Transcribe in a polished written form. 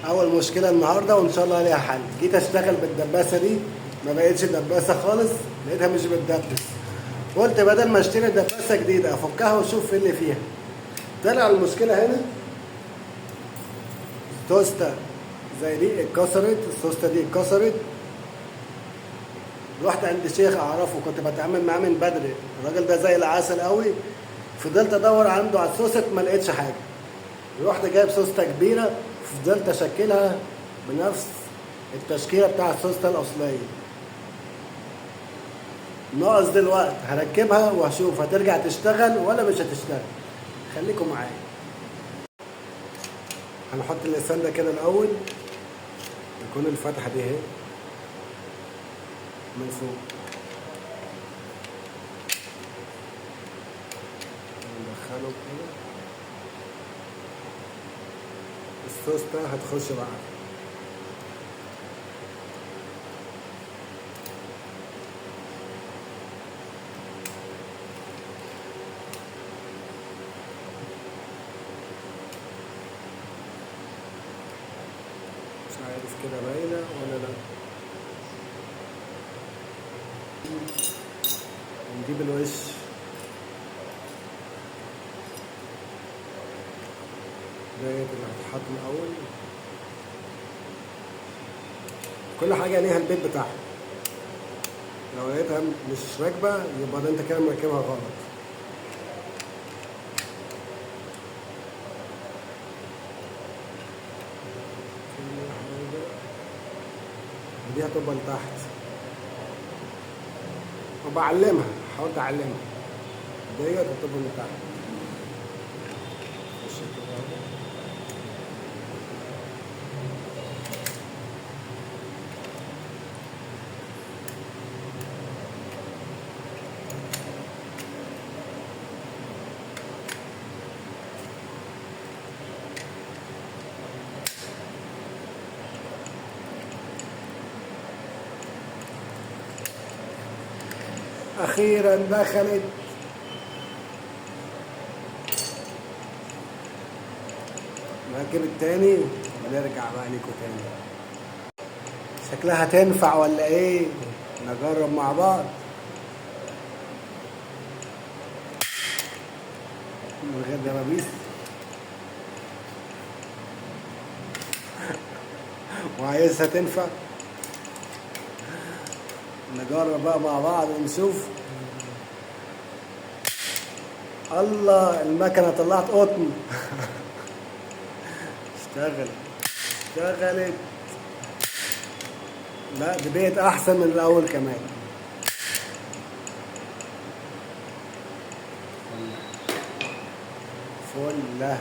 اول مشكله النهارده وان شاء الله ليها حل. جيت اشتغل بالدباسه دي ما بقتش دباسه خالص، لقيتها مش بتدبس. قلت بدل ما اشتري دباسه جديده افكها واشوف ايه اللي فيها. طلع المشكله هنا السوسته زي دي اتكسرت، السوسته دي اتكسرت. رحت عند شيخ اعرفه كنت بتعامل معاه من بدري، الراجل ده زي العسل قوي. فضلت ادور عنده على السوست ما لقيتش حاجه. رحت جايب سوسته كبيره، فضلت اشكلها بنفس التشكيله بتاع السوسته الاصليه. ناقص دلوقتي هركبها وهشوف هترجع تشتغل ولا مش هتشتغل. خليكم معايا. هنحط اللسان ده كده الاول، يكون الفتحه دي اهي من فوق. ندخله كده، السوسته هتخش بعد. مش عارف كده باينه ولا لا. نجيب الوش. ديت اللي هتتحط الاول. كل حاجه ليها البيت بتاعها. لو لقيتها مش راكبه يبقى ده انت كده مركبها غلط. ودي هتبقى لتحت، وبعلمها، حاولت اعلمها. ديت هتبقى لتحت. اخيرا دخلت. نركب التاني ونرجع بقى ليكو تاني. شكلها تنفع ولا ايه؟ نجرب مع بعض من غير دبابيس. وعايزها تنفع. نجرب بقى مع بعض ونشوف. الله، المكنة طلعت قطن. اشتغلت. لا دي بقت احسن من الاول كمان. فله.